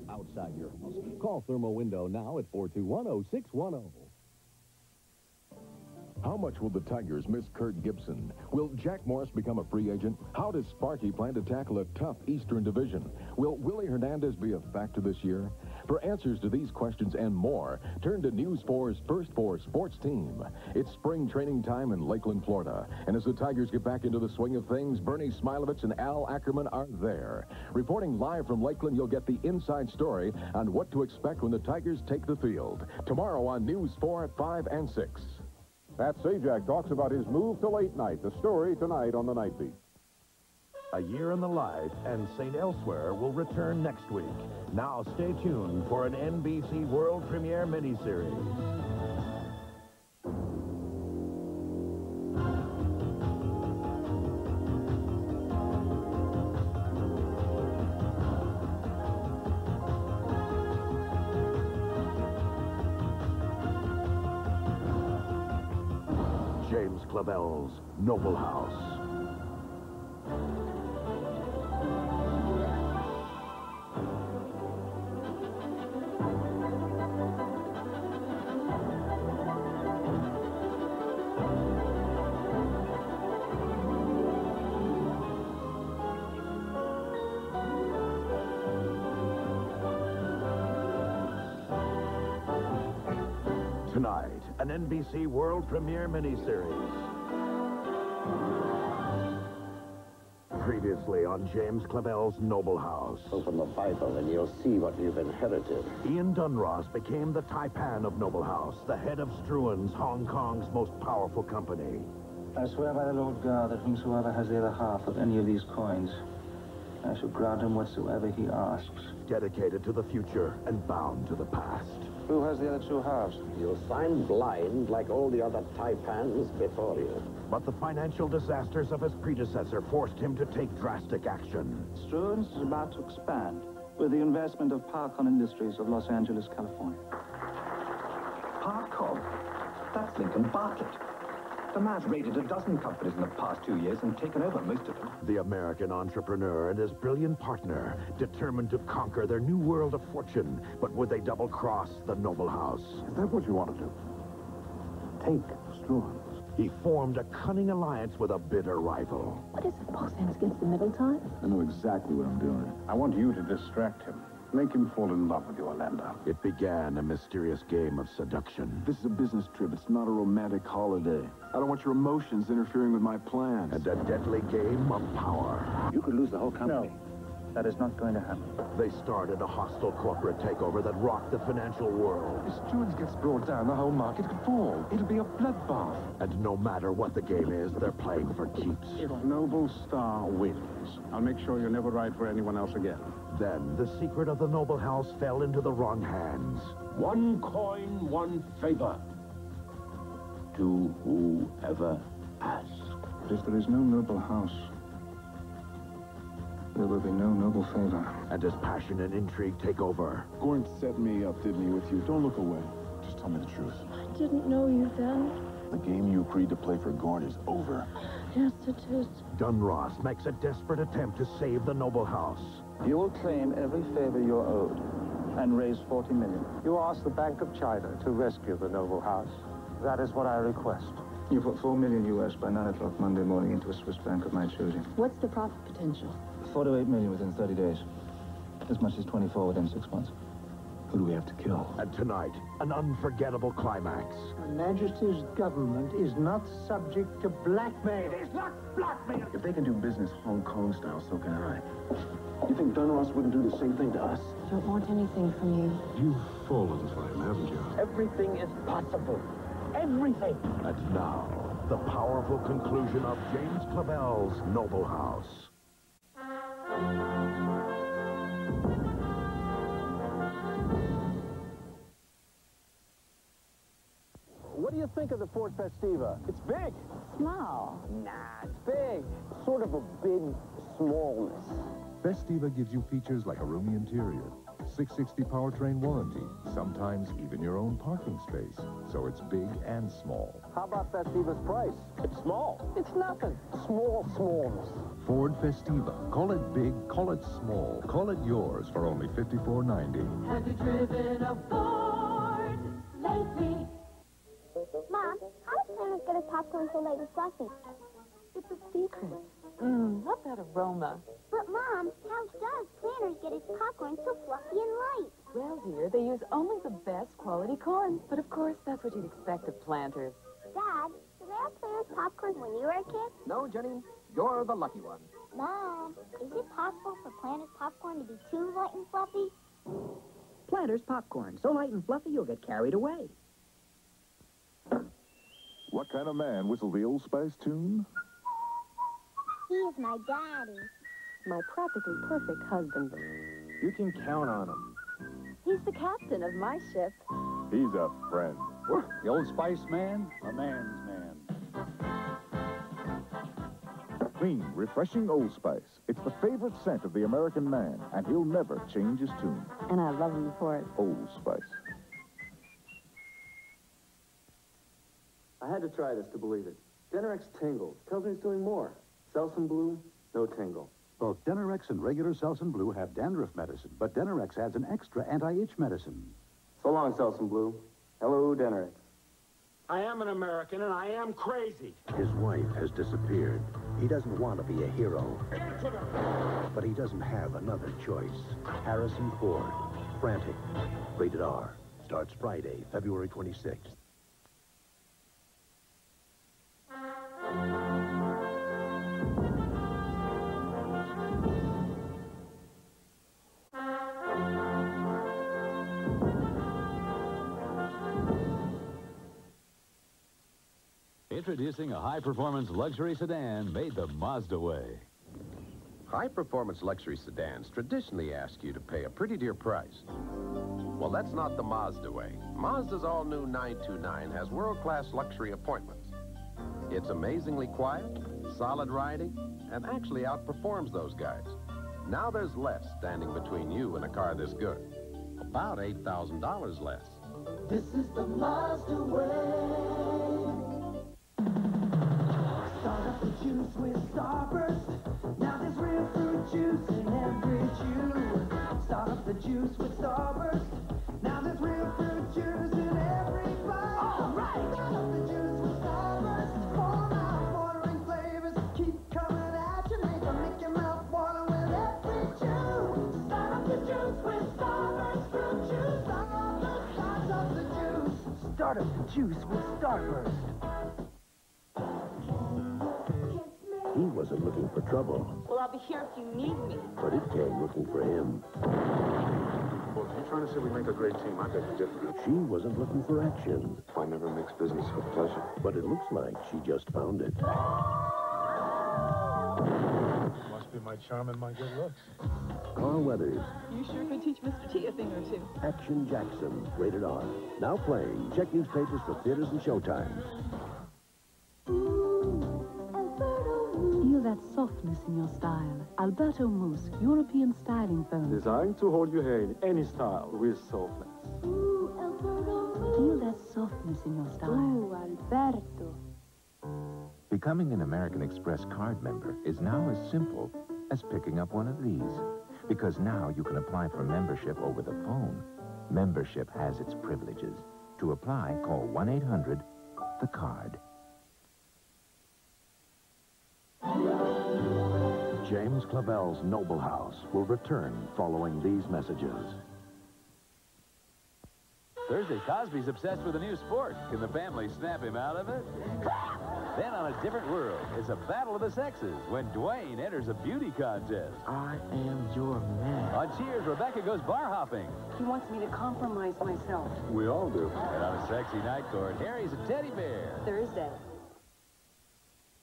outside your house. Call Thermo Window now at 421-0610. How much will the Tigers miss Kurt Gibson? Will Jack Morris become a free agent? How does Sparky plan to tackle a tough Eastern division? Will Willie Hernandez be a factor this year? For answers to these questions and more, turn to News 4's First 4 Sports Team. It's spring training time in Lakeland, Florida. And as the Tigers get back into the swing of things, Bernie Smilovich and Al Ackerman are there. Reporting live from Lakeland, you'll get the inside story on what to expect when the Tigers take the field. Tomorrow on News 4 at 5 and 6. Pat Sajak talks about his move to late night. The story tonight on the Nightbeat. A Year in the Life and St. Elsewhere will return next week. Now stay tuned for an NBC World Premiere Mini-Series. James Clavell's Noble House. Tonight, an NBC World Premiere Mini-Series. Previously on James Clavell's Noble House. Open the Bible and you'll see what you've inherited. Ian Dunross became the taipan of Noble House, the head of Struan's, Hong Kong's most powerful company. I swear by the Lord God that whomsoever has the other half of any of these coins, I shall grant him whatsoever he asks. Dedicated to the future and bound to the past. Who has the other two halves? You'll sign blind like all the other taipans before you. But the financial disasters of his predecessor forced him to take drastic action. Struan's is about to expand with the investment of Parcon Industries of Los Angeles, California. Parcon? That's Lincoln Bartlett. The man's raided a dozen companies in the past 2 years and taken over most of them. The American entrepreneur and his brilliant partner, determined to conquer their new world of fortune, but would they double-cross the Noble House? Is that what you want to do? Take Struan's. He formed a cunning alliance with a bitter rival. What is it, boss hands against the middle time? I know exactly what I'm doing. I want you to distract him. Make him fall in love with you, Orlando. It began a mysterious game of seduction. This is a business trip. It's not a romantic holiday. I don't want your emotions interfering with my plans. And a deadly game of power. You could lose the whole company. No, that is not going to happen. They started a hostile corporate takeover that rocked the financial world. If Struan's gets brought down, the whole market could fall. It'll be a bloodbath. And no matter what the game is, they're playing for keeps. If Noble Star wins, I'll make sure you never ride for anyone else again. Then the secret of the Noble House fell into the wrong hands. One coin, one favor. To whoever asks. If there is no noble house, there will be no noble favor. And as passion and intrigue take over. Gordon set me up, didn't he, with you? Don't look away. Just tell me the truth. I didn't know you then. The game you agreed to play for Gordon is over. Yes, it is. Dunross makes a desperate attempt to save the Noble House. You will claim every favor you're owed and raise 40 million. You ask the Bank of China to rescue the Noble House. That is what I request. You put $4 million US by 9 o'clock Monday morning into a Swiss bank of my choosing. What's the profit potential? 4 to 8 million within 30 days. As much as 24 within 6 months. Who do we have to kill? And tonight, an unforgettable climax. Her Majesty's government is not subject to blackmail. It's not blackmail! If they can do business Hong Kong style, so can I. You think Dunross wouldn't do the same thing to us? I don't want anything from you. You've fallen for him, haven't you? Everything is possible. Everything. And now, the powerful conclusion of James Clavell's Noble House. What do you think of the Ford Festiva? It's big. Small. Nah, it's big. Sort of a big smallness. Festiva gives you features like a roomy interior, 660 powertrain warranty, sometimes even your own parking space. So it's big and small. How about Festiva's price? It's small. It's nothing. Smallness. Ford Festiva. Call it big, call it small. Call it yours for only $54.90. Have you driven a Ford lately? Mom, how does Planners get his popcorn so light and fluffy? It's a secret. Love that aroma. But, Mom, how does Planners get his popcorn so fluffy and light? Well, dear, they use only the best quality corn. But, of course, that's what you'd expect of Planters. Dad, did they have Planners popcorn when you were a kid? No, Jenny, you're the lucky one. Mom, is it possible for Planners popcorn to be too light and fluffy? Planters popcorn, so light and fluffy you'll get carried away. What kind of man whistled the Old Spice tune? He is my daddy. My practically perfect husband. You can count on him. He's the captain of my ship. He's a friend. The Old Spice man, a man's man. Clean, refreshing Old Spice. It's the favorite scent of the American man, and he'll never change his tune. And I love him for it. Old Spice. I had to try this to believe it. Denorex tingles. Tells me it's doing more. Selsun Blue, no tingle. Both Denorex and regular Selsun Blue have dandruff medicine, but Denorex adds an extra anti-itch medicine. So long, Selsun Blue. Hello, Denorex. I am an American, and I am crazy. His wife has disappeared. He doesn't want to be a hero. But he doesn't have another choice. Harrison Ford, Frantic, rated R. Starts Friday, February 26th. Introducing a high-performance luxury sedan made the Mazda way. High-performance luxury sedans traditionally ask you to pay a pretty dear price. Well, that's not the Mazda way. Mazda's all-new 929 has world-class luxury appointments. It's amazingly quiet, solid riding, and actually outperforms those guys. Now there's less standing between you and a car this good. About $8,000 less. This is the Mazda way. Start up the juice with Starburst. Now there's real fruit juice in every chew. Start up the juice with Starburst. Now there's real fruit juice in every bite. All right. Start up the juice with Starburst. Pour mouth-watering flavors keep coming at you. Make a Mickey Mouse water with every chew. Start up the juice with Starburst fruit juice. Starburst, start up the juice. Start up the juice with Starburst. He wasn't looking for trouble, Well, I'll be here if you need me. but it came looking for him. Well, if you're trying to say we make a great team, I beg to differ. She wasn't looking for action, I never mix business with pleasure. but it looks like she just found it. Must be my charm and my good looks. Carl Weathers, You sure could teach Mr. T a thing or two. Action Jackson, rated R. Now playing. Check newspapers for theaters and showtimes. Feel that softness in your style. Alberto Mousse, European styling foam. Designed to hold your hair in any style with softness. Feel that softness in your style. Alberto. Becoming an American Express card member is now as simple as picking up one of these. Because now you can apply for membership over the phone. Membership has its privileges. To apply, call 1-800-THE-CARD. James Clavell's Noble House will return following these messages. Thursday, Cosby's obsessed with a new sport. Can the family snap him out of it? Then on A Different World, it's a battle of the sexes when Dwayne enters a beauty contest. I am your man. On Cheers, Rebecca goes bar hopping. He wants me to compromise myself. We all do. And on A Sexy Night Court, Harry's a teddy bear. Thursday.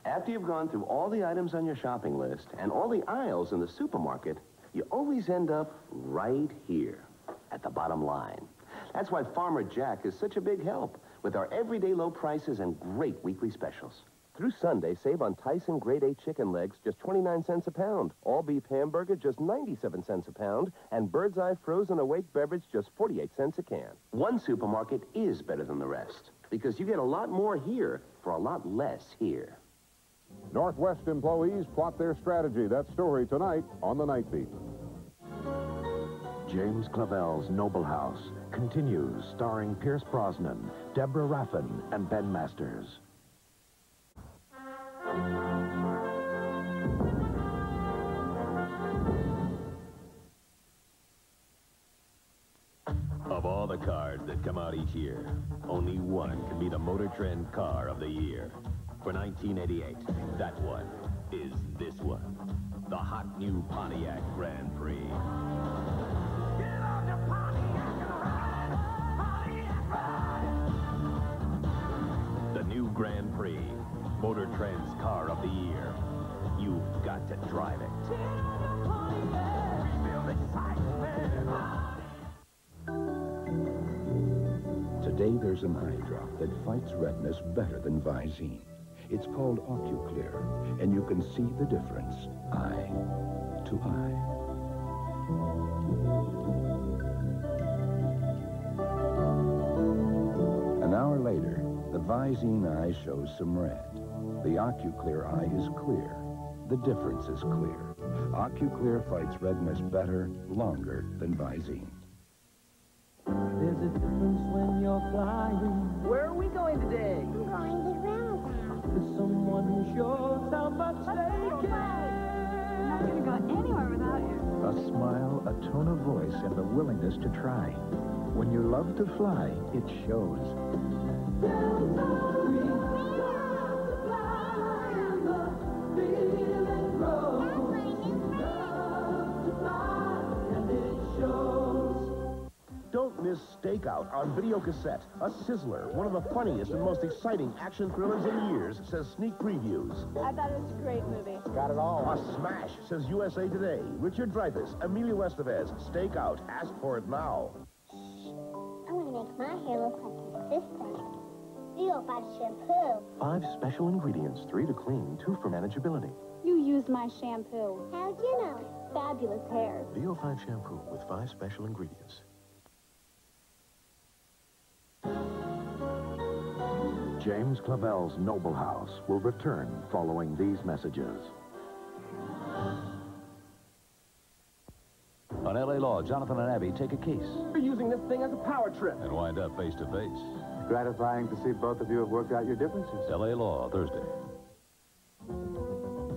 After you've gone through all the items on your shopping list and all the aisles in the supermarket, you always end up right here at the bottom line. That's why Farmer Jack is such a big help with our everyday low prices and great weekly specials. Through Sunday, save on Tyson Grade A chicken legs, just 29 cents a pound. All beef hamburger, just 97 cents a pound. And Bird's Eye frozen awake beverage, just 48 cents a can. One supermarket is better than the rest, because you get a lot more here for a lot less here. Northwest employees plot their strategy. That story tonight on the Nightbeat. James Clavell's Noble House continues, starring Pierce Brosnan, Deborah Raffin, and Ben Masters. Of all the cars that come out each year, only one can be the Motor Trend Car of the Year. For 1988, that one is this one. The hot new Pontiac Grand Prix. Get on the Pontiac and ride! The new Grand Prix, Motor Trend's Car of the Year. You've got to drive it. Get on the Pontiac! Feel the excitement! Today there's an eye drop that fights redness better than Visine. It's called OcuClear, and you can see the difference, eye to eye. An hour later, the Visine eye shows some red. The OcuClear eye is clear. The difference is clear. OcuClear fights redness better, longer than Visine. There's a difference when you're flying. Where are we going today? I'm going to Grandma's house. With someone who shows how much they care. I'm not going to go anywhere without you. A smile, a tone of voice, and the willingness to try. When you love to fly, it shows. Don't miss Stakeout on video cassette. A sizzler, one of the funniest and most exciting action thrillers in years, says sneak previews. I thought it was a great movie. Got it all. A smash, says USA Today. Richard Dreyfuss, Emilio Estevez, Stakeout. Ask for it now. I'm going to make my hair look like my sister. 305 shampoo. 5 special ingredients, 3 to clean, 2 for manageability. You used my shampoo. How'd you know? Fabulous hair. VO5 shampoo with 5 special ingredients. James Clavell's Noble House will return following these messages. On LA Law, Jonathan and Abby take a case. You're using this thing as a power trip. And wind up face to face. Gratifying to see both of you have worked out your differences. LA Law, Thursday.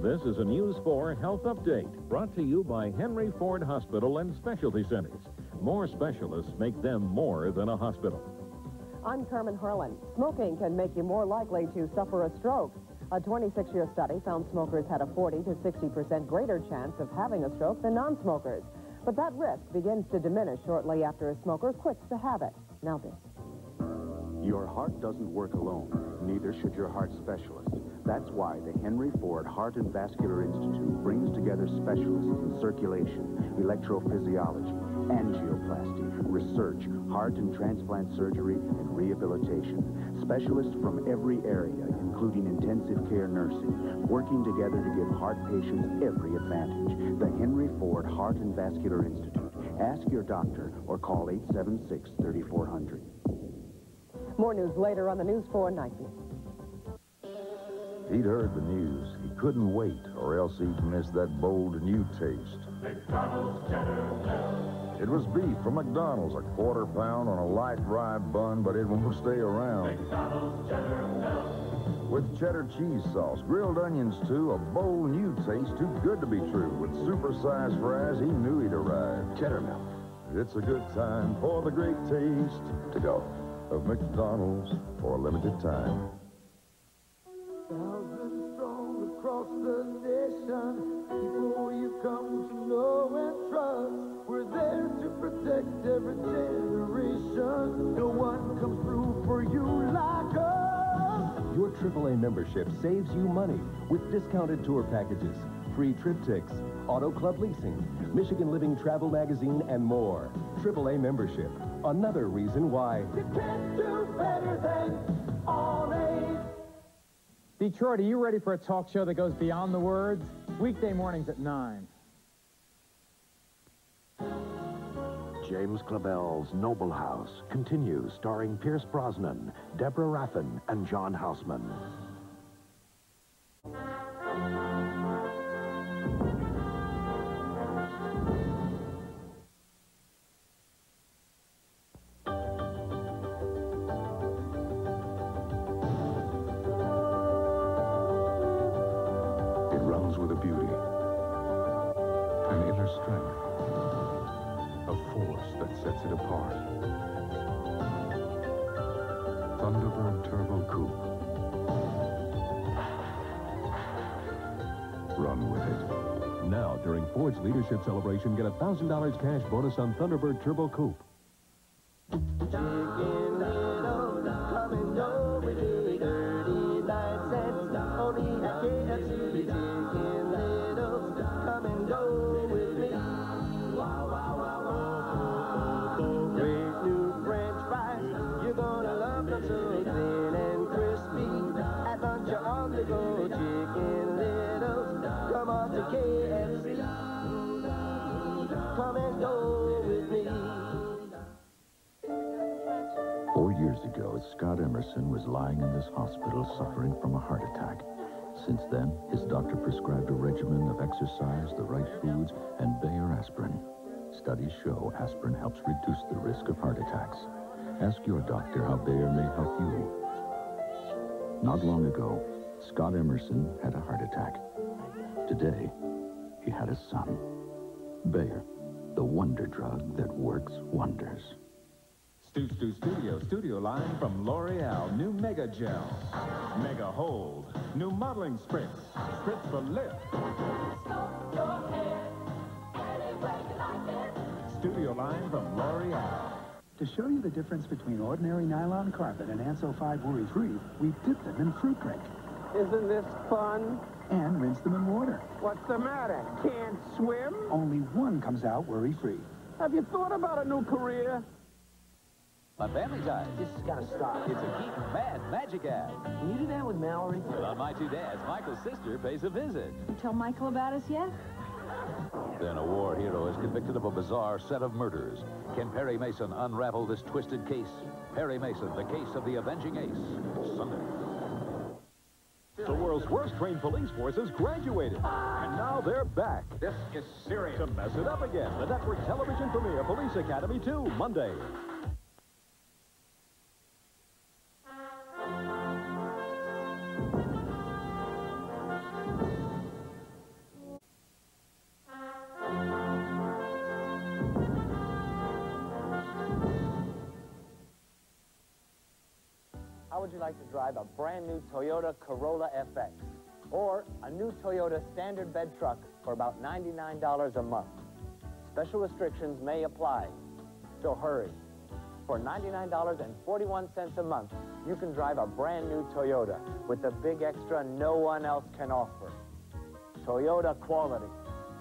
This is a News 4 Health Update, brought to you by Henry Ford Hospital and Specialty Centers. More specialists make them more than a hospital. I'm Carmen Harlan. Smoking can make you more likely to suffer a stroke. A 26-year study found smokers had a 40 to 60% greater chance of having a stroke than non-smokers. But that risk begins to diminish shortly after a smoker quits the habit. Now this. Your heart doesn't work alone. Neither should your heart specialist. That's why the Henry Ford Heart and Vascular Institute brings together specialists in circulation, electrophysiology, angioplasty, research, heart and transplant surgery, and rehabilitation. Specialists from every area, including intensive care nursing, working together to give heart patients every advantage. The Henry Ford Heart and Vascular Institute. Ask your doctor or call 876-3400. More news later on the News 4 Nightbeat. He'd heard the news. He couldn't wait, or else he'd miss that bold new taste. McDonald's Cheddar Bell. It was beef from McDonald's, a quarter pound on a light rye bun, but it won't stay around. McDonald's Cheddar Bell. With cheddar cheese sauce, grilled onions too, a bold new taste, too good to be true. With supersized fries, he knew he'd arrive. Cheddar Bell. It's a good time for the great taste to go of McDonald's for a limited time. Thousands strong across the nation, people you come to know and trust. We're there to protect every generation. No one comes through for you like us. Your AAA membership saves you money with discounted tour packages, free triptychs, auto club leasing, Michigan Living Travel Magazine, and more. AAA membership. Another reason why you can't do better than All Aid. Detroit, are you ready for a talk show that goes beyond the words? Weekday mornings at 9. James Clavell's Noble House continues, starring Pierce Brosnan, Deborah Raffin, and John Houseman. It runs with a beauty, an inner strength, a force that sets it apart. Thunderbird Turbo Coupe. Run with it. Now, during Ford's Leadership Celebration, get a $1,000 cash bonus on Thunderbird Turbo Coupe. Come and go with me. 4 years ago, Scott Emerson was lying in this hospital suffering from a heart attack. Since then, his doctor prescribed a regimen of exercise, the right foods, and Bayer aspirin. Studies show aspirin helps reduce the risk of heart attacks. Ask your doctor how Bayer may help you. Not long ago, Scott Emerson had a heart attack. Today, he had a son. Bayer, the wonder drug that works wonders. Studio line from L'Oreal. New Mega Gel. Mega Hold. New modeling spritz. Spritz for lift. Studio line from L'Oreal. To show you the difference between ordinary nylon carpet and Anso 5 worry-free, we dip them in fruit drink. Isn't this fun? And rinse them in water. What's the matter? Can't swim? Only one comes out worry-free. Have you thought about a new career? On Family Ties. This has got to stop. It's a geek mad magic ad. Can you do that with Mallory? But on My Two Dads, Michael's sister pays a visit. You tell Michael about us yet? Then a war hero is convicted of a bizarre set of murders. Can Perry Mason unravel this twisted case? Perry Mason, the case of the avenging ace. Sunday. The world's worst trained police forces graduated, and now they're back. This is serious. To mess it up again, the network television premiere Police Academy 2, Monday. How would you like to drive a brand new Toyota Corolla FX or a new Toyota standard bed truck for about $99 a month? Special restrictions may apply, so hurry. For $99.41 a month, you can drive a brand new Toyota with the big extra no one else can offer. Toyota quality.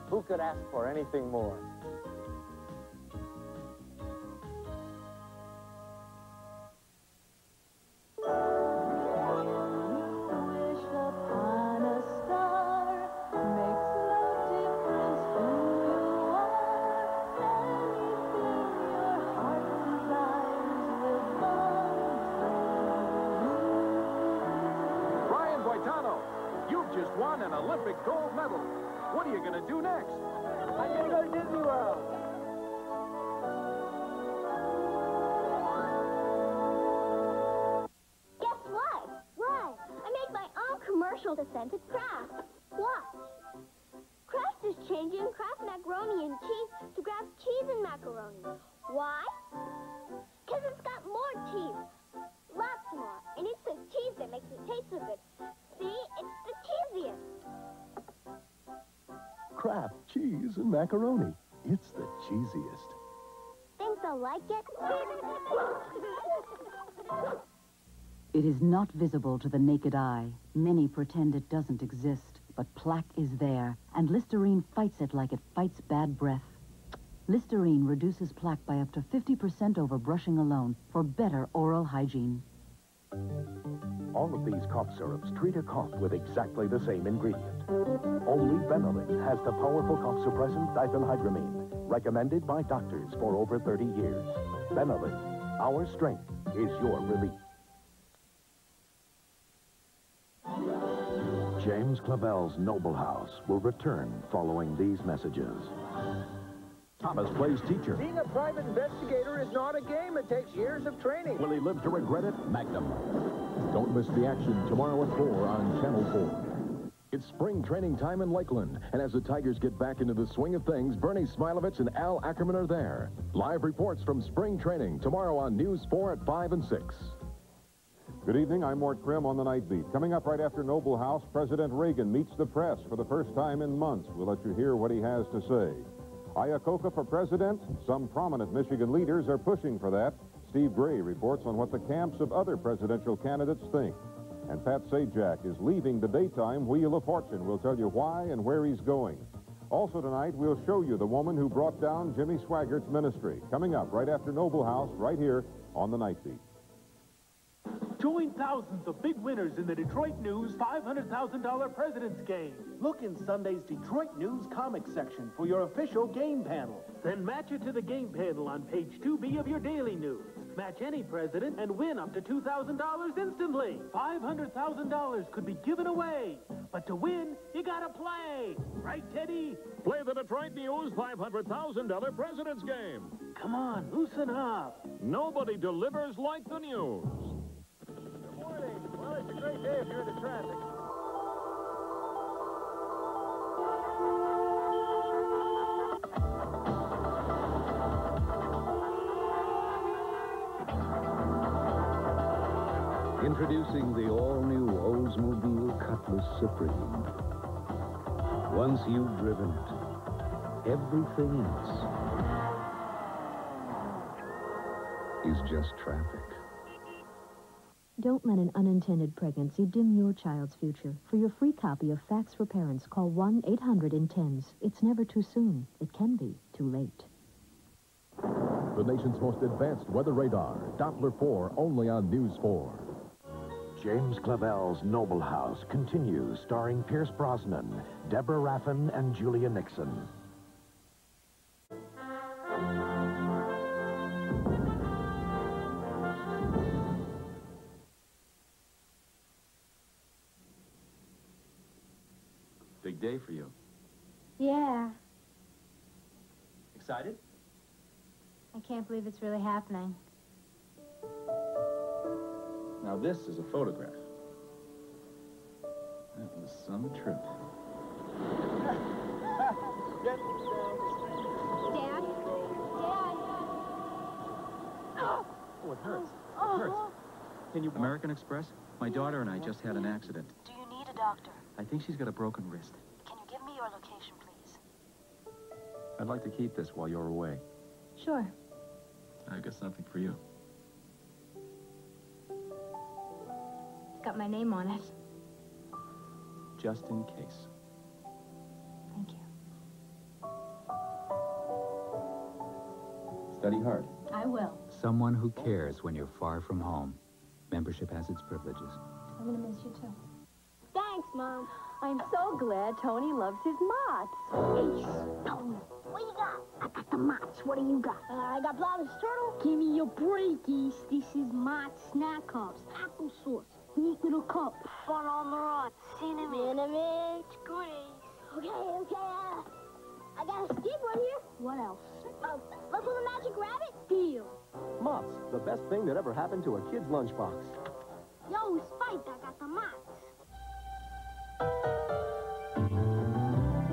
Who could ask for anything more? You've just won an Olympic gold medal. What are you going to do next? I'm going to go to Disney World. Guess what? What? I made my own commercial to send to Kraft. Watch. Kraft is changing Kraft macaroni and cheese to Kraft cheese and macaroni. Why? Because it's got more cheese. Lots more. And it's the cheese that makes it taste so good. See? It's the cheesiest. Kraft cheese and macaroni. It's the cheesiest. Think they'll like it? It is not visible to the naked eye. Many pretend it doesn't exist, but plaque is there, and Listerine fights it like it fights bad breath. Listerine reduces plaque by up to 50% over brushing alone for better oral hygiene. All of these cough syrups treat a cough with exactly the same ingredient. Only Benelin has the powerful cough suppressant diphenhydramine, recommended by doctors for over 30 years. Benelin, our strength is your relief. James Clavell's Noble House will return following these messages. Thomas plays teacher. Being a private investigator is not a game. It takes years of training. Will he live to regret it? Magnum. Don't miss the action tomorrow at 4 on Channel 4. It's spring training time in Lakeland, and as the Tigers get back into the swing of things, Bernie Smilovich and Al Ackerman are there. Live reports from spring training tomorrow on News 4 at 5 and 6. Good evening, I'm Mort Krim on the Nightbeat. Coming up right after Noble House, President Reagan meets the press for the first time in months. We'll let you hear what he has to say. Iacocca for president? Some prominent Michigan leaders are pushing for that. Steve Gray reports on what the camps of other presidential candidates think. And Pat Sajak is leaving the daytime Wheel of Fortune. We'll tell you why and where he's going. Also tonight, we'll show you the woman who brought down Jimmy Swaggart's ministry. Coming up right after Noble House, right here on the Nightbeat. Join thousands of big winners in the Detroit News $500,000 President's Game. Look in Sunday's Detroit News Comics section for your official game panel. Then match it to the game panel on page 2B of your daily news. Match any president and win up to $2,000 instantly. $500,000 could be given away. But to win, you gotta play. Right, Teddy? Play the Detroit News $500,000 President's Game. Come on, loosen up. Nobody delivers like the news. Well, it's a great day if you're into traffic. Introducing the all-new Oldsmobile Cutlass Supreme. Once you've driven it, everything else is just traffic. Don't let an unintended pregnancy dim your child's future. For your free copy of Facts for Parents, call 1-800-INTENS. It's never too soon. It can be too late. The nation's most advanced weather radar, Doppler 4, only on News 4. James Clavell's Noble House continues, starring Pierce Brosnan, Deborah Raffin, and Julia Nixon. Big day for you. Yeah. Excited? I can't believe it's really happening. Now this is a photograph. That was some trip. Dad? Dad? Oh, it hurts. It hurts. Can you... American Express? My daughter and I just had an accident. Do you need a doctor? I think she's got a broken wrist. Can you give me your location, please? I'd like to keep this while you're away. Sure. I've got something for you. It's got my name on it. Just in case. Thank you. Study hard. I will. Someone who cares when you're far from home. Membership has its privileges. I'm gonna miss you too. Thanks, Mom. I'm so glad Tony loves his mots. Hey, Tony, what you got? I got the Mott's. What do you got? I got Blobber's Turtle. Give me your breakies. This is Mott's Snack Cups. Applesauce. Neat little cup. Fun on the run. Cinnamon. Grease. Okay. I got a skip right here. What else? Look for the magic rabbit. Deal. Mott's, the best thing that ever happened to a kid's lunchbox. Yo, Spike, I got the Mott's.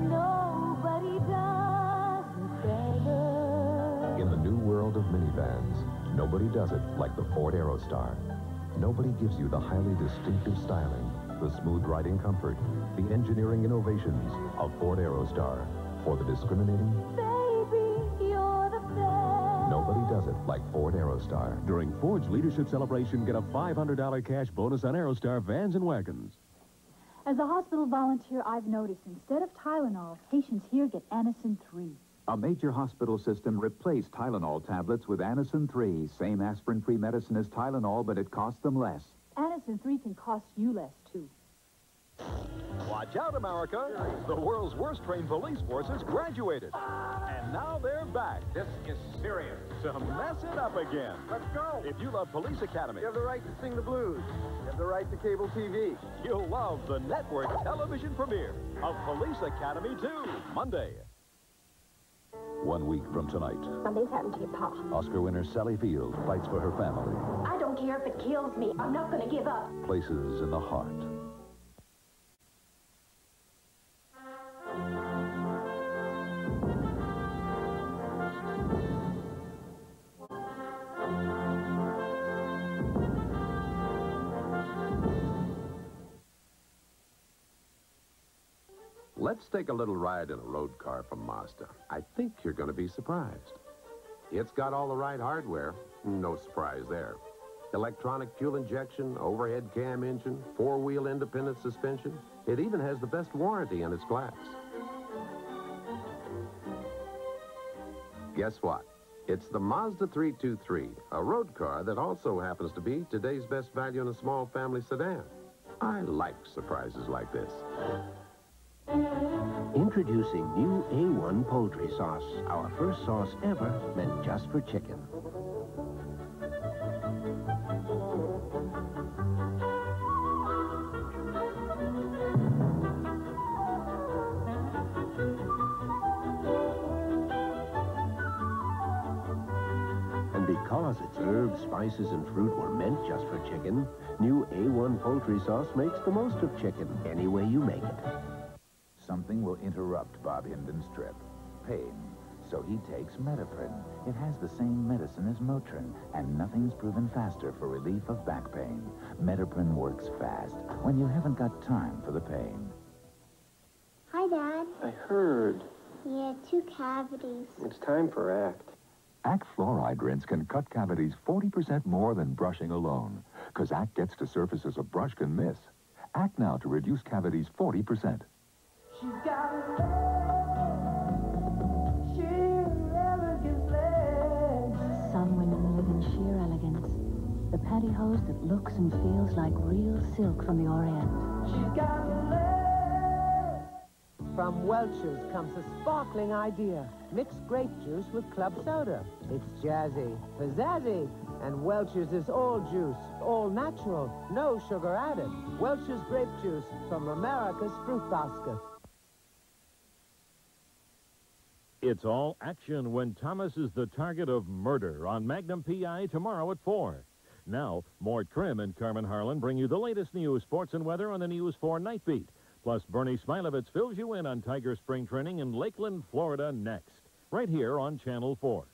Nobody does it better. In the new world of minivans, nobody does it like the Ford Aerostar. Nobody gives you the highly distinctive styling, the smooth riding comfort, the engineering innovations of Ford Aerostar. For the discriminating, Baby, you're the best. nobody does it like Ford Aerostar. During Ford's Leadership Celebration, get a $500 cash bonus on Aerostar vans and wagons. As a hospital volunteer, I've noticed instead of Tylenol, patients here get Anacin 3. A major hospital system replaced Tylenol tablets with Anacin 3. Same aspirin-free medicine as Tylenol, but it costs them less. Anacin and 3 can cost you less, too. Watch out, America. The world's worst trained police forces graduated. And now they're back. This is serious. To mess it up again. Let's go. If you love Police Academy, You have the right to sing the blues. You have the right to cable TV. you'll love the network television premiere of Police Academy 2, Monday. 1 week from tonight, Something's happened to your pa. Oscar winner Sally Field fights for her family. I don't care if it kills me. I'm not going to give up. Places in the heart. Let's take a little ride in a road car from Mazda. I think you're going to be surprised. It's got all the right hardware. No surprise there. Electronic fuel injection, overhead cam engine, four-wheel independent suspension. It even has the best warranty in its class. Guess what? It's the Mazda 323, a road car that also happens to be today's best value in a small family sedan. I like surprises like this. Introducing new A1 poultry sauce, our first sauce ever meant just for chicken. And because its herbs, spices, and fruit were meant just for chicken, new A1 poultry sauce makes the most of chicken any way you make it. Something will interrupt Bob Hinden's trip. Pain. So he takes Metaprin. It has the same medicine as Motrin, and nothing's proven faster for relief of back pain. Metaprin works fast when you haven't got time for the pain. Hi, Dad. I heard. He had 2 cavities. It's time for ACT. ACT fluoride rinse can cut cavities 40% more than brushing alone, because ACT gets to surfaces a brush can miss. ACT now to reduce cavities 40%. She's got a sheer elegant legs. Some women live in sheer elegance. The pantyhose that looks and feels like real silk from the Orient. She's got a leg. From Welch's comes a sparkling idea. Mix grape juice with club soda. It's jazzy, pizzazzy, and Welch's is all juice, all natural, no sugar added. Welch's grape juice from America's fruit basket. It's all action when Thomas is the target of murder on Magnum PI tomorrow at 4. Now, Mort Krim and Carmen Harlan bring you the latest news, sports, and weather on the News 4 Nightbeat. Plus, Bernie Smilovitz fills you in on Tiger spring training in Lakeland, Florida next, right here on Channel 4.